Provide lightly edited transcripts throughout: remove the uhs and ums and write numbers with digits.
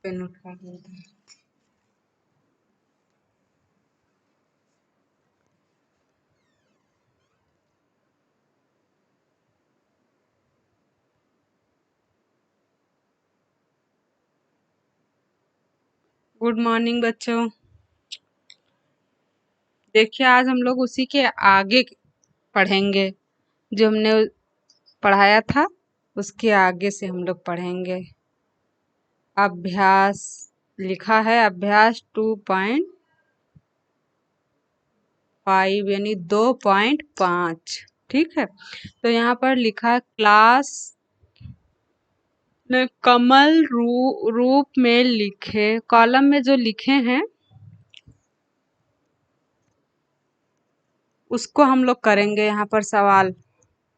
Pen उठा लेते हैं। गुड मॉर्निंग बच्चों। देखिए आज हम लोग उसी के आगे पढ़ेंगे, जो हमने पढ़ाया था उसके आगे से हम लोग पढ़ेंगे। अभ्यास लिखा है, अभ्यास 2.5 यानी 2.5। ठीक है, तो यहाँ पर लिखा है क्लास में कमल रूप में लिखे, कॉलम में जो लिखे हैं उसको हम लोग करेंगे। यहाँ पर सवाल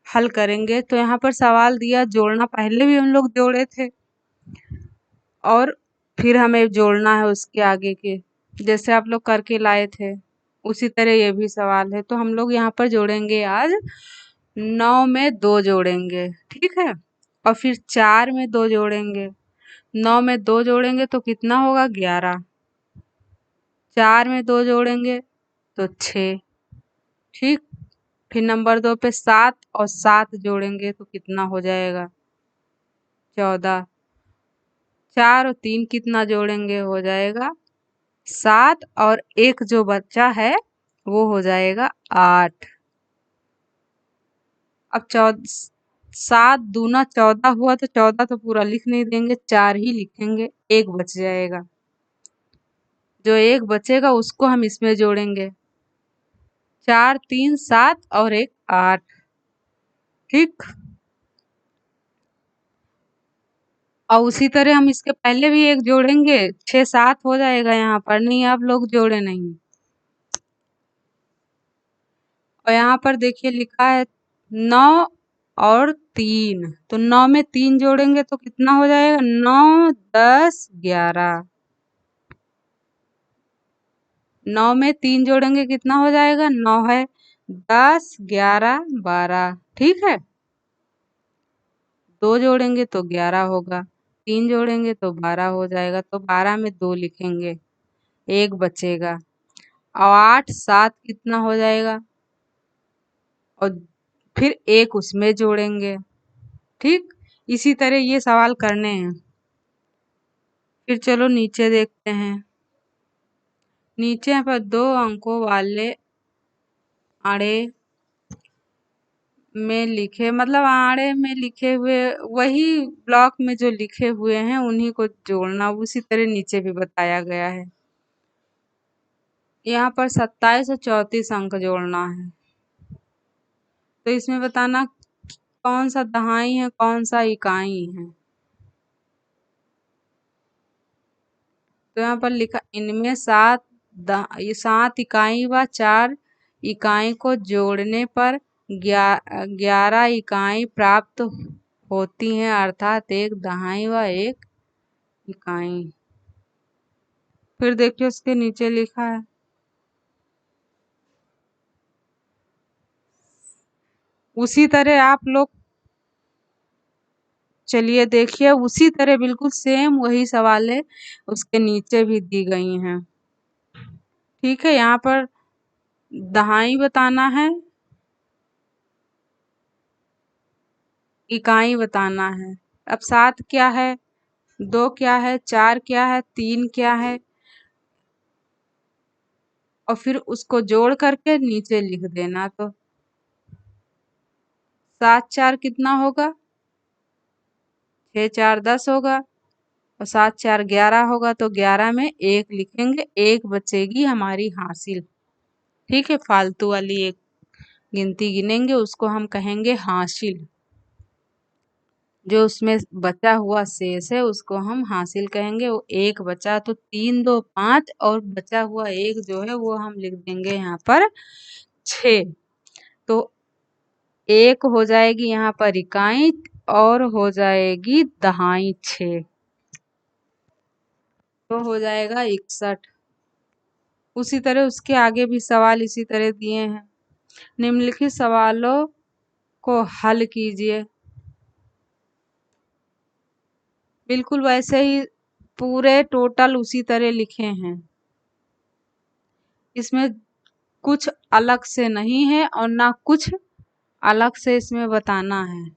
हल करेंगे। तो यहाँ पर सवाल दिया जोड़ना, पहले भी हम लोग जोड़े थे और फिर हमें जोड़ना है उसके आगे के, जैसे आप लोग करके लाए थे उसी तरह ये भी सवाल है। तो हम लोग यहाँ पर जोड़ेंगे आज 9 में 2 जोड़ेंगे, ठीक है, और फिर 4 में 2 जोड़ेंगे। 9 में 2 जोड़ेंगे तो कितना होगा 11। 4 में 2 जोड़ेंगे तो 6। ठीक, फिर नंबर 2 पे 7 और 7 जोड़ेंगे तो कितना हो जाएगा 14। 4 और 3 कितना जोड़ेंगे हो जाएगा 7, और एक जो बच्चा है वो हो जाएगा 8। अब 7 दूना 14 हुआ तो 14 तो पूरा लिख नहीं देंगे, 4 ही लिखेंगे, एक बच जाएगा। जो एक बचेगा उसको हम इसमें जोड़ेंगे। 4 3 7 और एक 8। ठीक, और उसी तरह हम इसके पहले भी एक जोड़ेंगे, 6 7 हो जाएगा। यहाँ पर नहीं, आप लोग जोड़े नहीं। और यहाँ पर देखिए लिखा है 9 और 3, तो 9 में 3 जोड़ेंगे तो कितना हो जाएगा 9 10 11। 9 में 3 जोड़ेंगे कितना हो जाएगा 9 है 10 11 12। ठीक है, 2 जोड़ेंगे तो 11 होगा, 3 जोड़ेंगे तो 12 हो जाएगा। तो 12 में 2 लिखेंगे, एक बचेगा। और 8 7 कितना हो जाएगा, और फिर एक उसमें जोड़ेंगे। ठीक, इसी तरह ये सवाल करने हैं। फिर चलो नीचे देखते हैं। नीचे यहाँ पर 2 अंकों वाले आड़े में लिखे, मतलब आड़े में लिखे हुए वही ब्लॉक में जो लिखे हुए हैं उन्हीं को जोड़ना, उसी तरह नीचे भी बताया गया है। यहाँ पर 27 और 34 अंक जोड़ना है। तो इसमें बताना कौन सा दहाई है कौन सा इकाई है। तो यहाँ पर लिखा इनमें 7 इकाई व 4 इकाई को जोड़ने पर 11 इकाई प्राप्त होती हैं, अर्थात एक दहाई व एक इकाई। फिर देखिए उसके नीचे लिखा है उसी तरह आप लोग, चलिए देखिए उसी तरह बिल्कुल सेम वही सवाल है, उसके नीचे भी दी गई हैं। ठीक है, यहाँ पर दहाई बताना है, इकाई बताना है। अब 7 क्या है, 2 क्या है, 4 क्या है, 3 क्या है, और फिर उसको जोड़ करके नीचे लिख देना। तो 7 4 कितना होगा, 6 4 10 होगा, और 7 4 11 होगा। तो 11 में एक लिखेंगे, एक बचेगी हमारी हासिल। ठीक है, फालतू वाली एक गिनती गिनेंगे, उसको हम कहेंगे हासिल। जो उसमें बचा हुआ शेष है उसको हम हासिल कहेंगे। वो एक बचा तो 3 2 5, और बचा हुआ एक जो है वो हम लिख देंगे यहाँ पर 6। तो एक हो जाएगी यहाँ पर इकाई और हो जाएगी दहाई 6, तो हो जाएगा 61। उसी तरह उसके आगे भी सवाल इसी तरह दिए हैं। निम्नलिखित सवालों को हल कीजिए। बिल्कुल वैसे ही पूरे टोटल उसी तरह लिखे हैं, इसमें कुछ अलग से नहीं है और ना कुछ अलग से इसमें बताना है।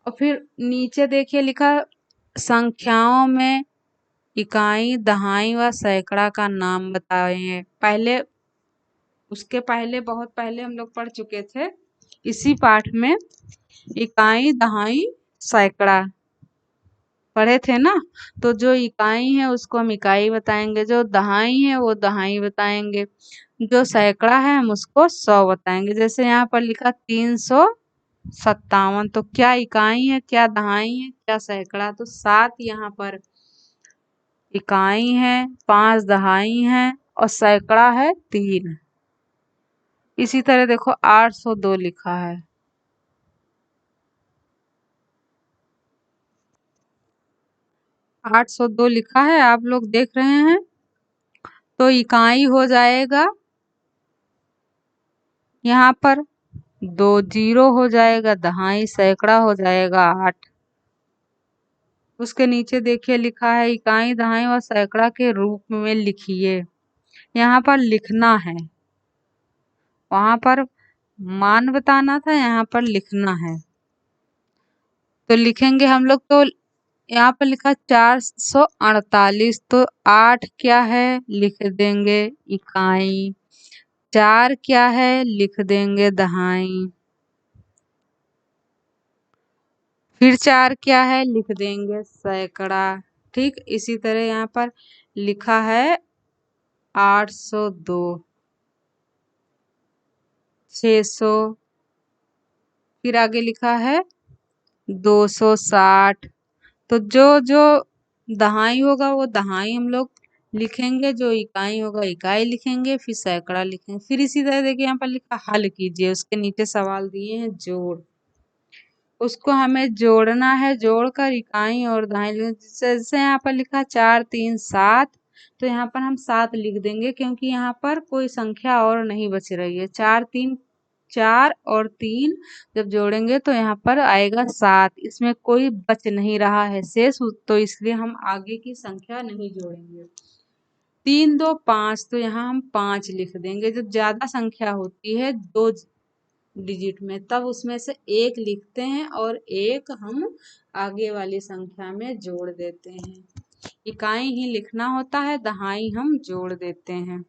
और फिर नीचे देखिए लिखा संख्याओं में इकाई, दहाई व सैकड़ा का नाम बताइए। पहले उसके पहले बहुत पहले हम लोग पढ़ चुके थे इसी पाठ में, इकाई, दहाई, सैकड़ा पढ़े थे ना। तो जो इकाई है उसको हम इकाई बताएंगे, जो दहाई है वो दहाई बताएंगे, जो सैकड़ा है हम उसको 100 बताएंगे। जैसे यहाँ पर लिखा 357, तो क्या इकाई है, क्या दहाई है, क्या सैकड़ा? तो 7 यहाँ पर इकाई है, 5 दहाई है और सैकड़ा है 3। इसी तरह देखो 802 लिखा है, 802 लिखा है, आप लोग देख रहे हैं। तो इकाई हो जाएगा यहाँ पर 2 जीरो हो जाएगा, दहाई सैकड़ा हो जाएगा 8। उसके नीचे देखिए लिखा है इकाई, दहाई और सैकड़ा के रूप में लिखिए। यहाँ पर लिखना है, वहां पर मान बताना था, यहाँ पर लिखना है। तो लिखेंगे हम लोग। तो यहाँ पर लिखा 448, तो 8 क्या है लिख देंगे इकाई, 4 क्या है लिख देंगे दहाई, फिर 4 क्या है लिख देंगे सैकड़ा। ठीक इसी तरह यहाँ पर लिखा है 802, 600, फिर आगे लिखा है 260। तो जो जो दहाई होगा वो दहाई हम लोग लिखेंगे, जो इकाई होगा इकाई लिखेंगे, फिर सैकड़ा लिखेंगे। फिर इसी तरह देखिए यहाँ पर लिखा हल कीजिए, उसके नीचे सवाल दिए हैं जोड़, उसको हमें जोड़ना है, जोड़कर इकाई और दहाई जैसे यहाँ पर लिखा 4 3 7, तो यहाँ पर हम 7 लिख देंगे क्योंकि यहाँ पर कोई संख्या और नहीं बच रही है। 4 3 4 और 3 जब जोड़ेंगे तो यहाँ पर आएगा 7, इसमें कोई बच नहीं रहा है शेष, तो इसलिए हम आगे की संख्या नहीं जोड़ेंगे। 3 2 5, तो यहाँ हम 5 लिख देंगे। जब ज्यादा संख्या होती है 2 डिजिट में तब उसमें से एक लिखते हैं और एक हम आगे वाली संख्या में जोड़ देते हैं। इकाई ही लिखना होता है, दहाई हम जोड़ देते हैं।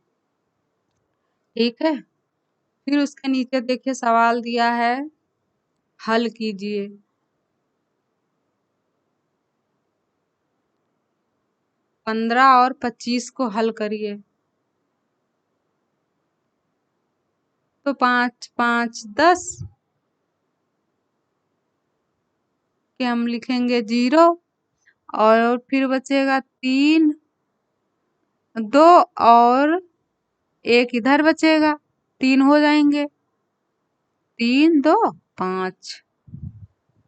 ठीक है, फिर उसके नीचे देखिए सवाल दिया है हल कीजिए। 15 और 25 को हल करिए। तो 5 5 10 के हम लिखेंगे 0, और फिर बचेगा 3 2 और एक इधर बचेगा, 3 हो जाएंगे, 3 2 5।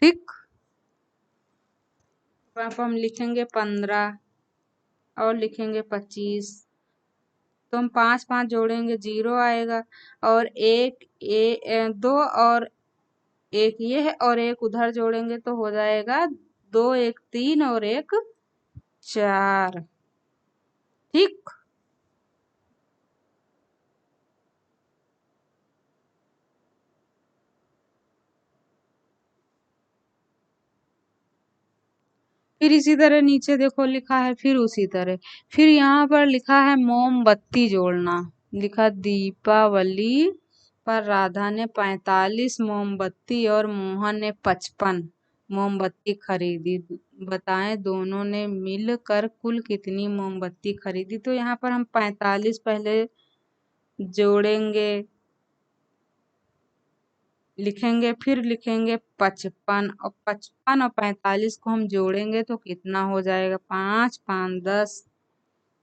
ठीक, अब हम लिखेंगे 15 और लिखेंगे 25। तो हम 5 5 जोड़ेंगे 0 आएगा, और दो और एक ये है और एक उधर जोड़ेंगे तो हो जाएगा 2 1 3 और एक 4। ठीक, फिर इसी तरह नीचे देखो लिखा है, फिर उसी तरह, फिर यहाँ पर लिखा है मोमबत्ती जोड़ना। लिखा दीपावली पर राधा ने 45 मोमबत्ती और मोहन ने 55 मोमबत्ती खरीदी, बताएं दोनों ने मिलकर कुल कितनी मोमबत्ती खरीदी। तो यहाँ पर हम 45 पहले जोड़ेंगे, लिखेंगे, फिर लिखेंगे 55, और 55 और 45 को हम जोड़ेंगे तो कितना हो जाएगा, 5 5 10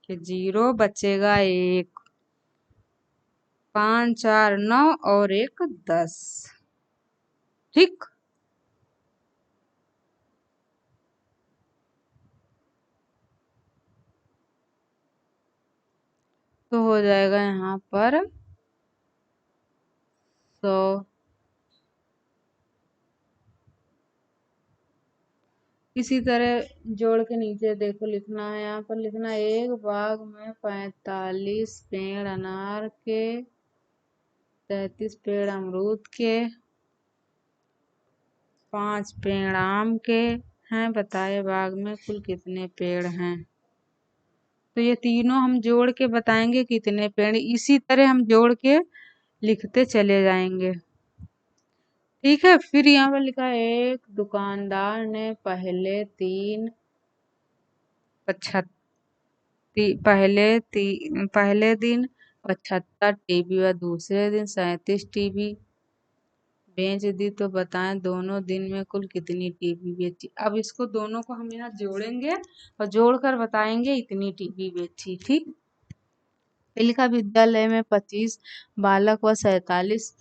के 0 बचेगा 1, 5 4 9 और एक 10। ठीक, तो हो जाएगा यहाँ पर 100। इसी तरह जोड़ के नीचे देखो लिखना है, यहाँ पर लिखना है, एक बाग में 45 पेड़ अनार के, 33 पेड़ अमरूद के, 5 पेड़ आम के हैं। बताए बाग में कुल कितने पेड़ हैं। तो ये तीनों हम जोड़ के बताएंगे कितने पेड़। इसी तरह हम जोड़ के लिखते चले जाएंगे। ठीक है। फिर यहाँ पर लिखा है, एक दुकानदार ने पहले दिन 75 टीवी व दूसरे दिन 37 टीवी बेच दी। तो बताएं दोनों दिन में कुल कितनी टीवी बेची। अब इसको दोनों को हम यहाँ जोड़ेंगे और जोड़कर बताएंगे इतनी टीवी बेची। ठीक। लिखा, विद्यालय में 25 बालक व 47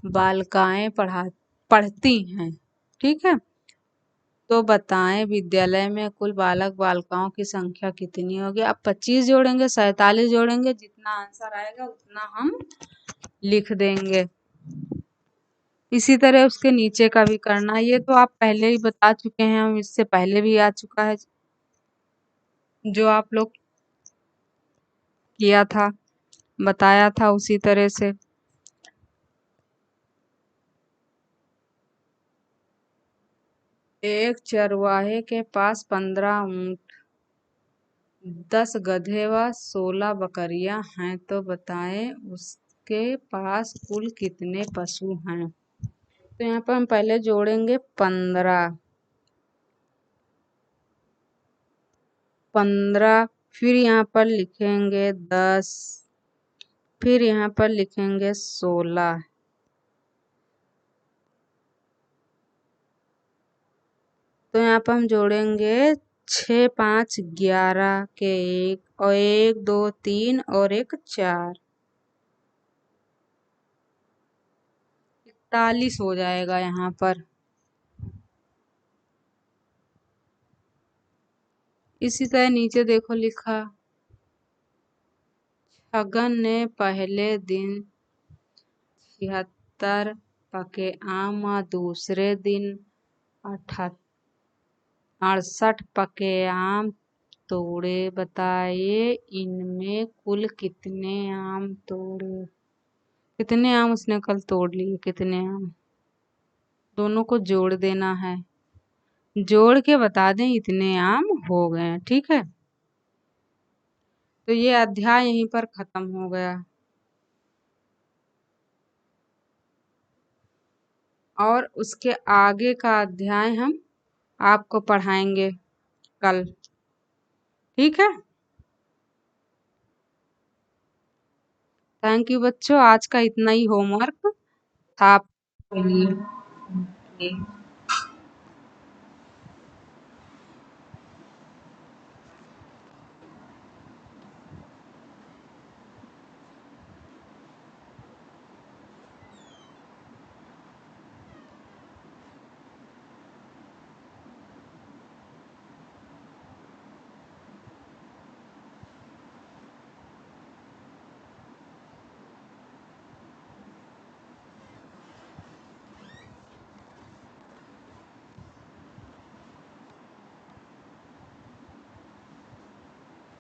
बालिकाएं पढ़ती हैं। ठीक है। तो बताएं विद्यालय में कुल बालक बालिकाओं की संख्या कितनी होगी। अब 25 जोड़ेंगे, 47 जोड़ेंगे, जितना आंसर आएगा उतना हम लिख देंगे। इसी तरह उसके नीचे का भी करना। ये तो आप पहले ही बता चुके हैं, हम इससे पहले भी आ चुका है जो आप लोग किया था, बताया था उसी तरह से। एक चरवाहे के पास 15 ऊंट, 10 गधे व 16 बकरियां हैं। तो बताएं उसके पास कुल कितने पशु हैं। तो यहाँ पर हम पहले जोड़ेंगे 15, फिर यहाँ पर लिखेंगे 10, फिर यहाँ पर लिखेंगे 16, तो यहाँ पर हम जोड़ेंगे 6, 5, 11 के एक, और 1, 2, 3 और 1, 4, 41 हो जाएगा यहाँ पर। इसी तरह नीचे देखो लिखा, छगन ने पहले दिन 76 पके आम व दूसरे दिन 68 पके आम तोड़े। बताइए इनमें कुल कितने आम तोड़े। कितने आम उसने कल तोड़ लिए, कितने आम, दोनों को जोड़ देना है। जोड़ के बता दें इतने आम हो गए। ठीक है। तो ये अध्याय यहीं पर खत्म हो गया, और उसके आगे का अध्याय हम आपको पढ़ाएंगे कल। ठीक है। थैंक यू बच्चों, आज का इतना ही होमवर्क था आपके लिए।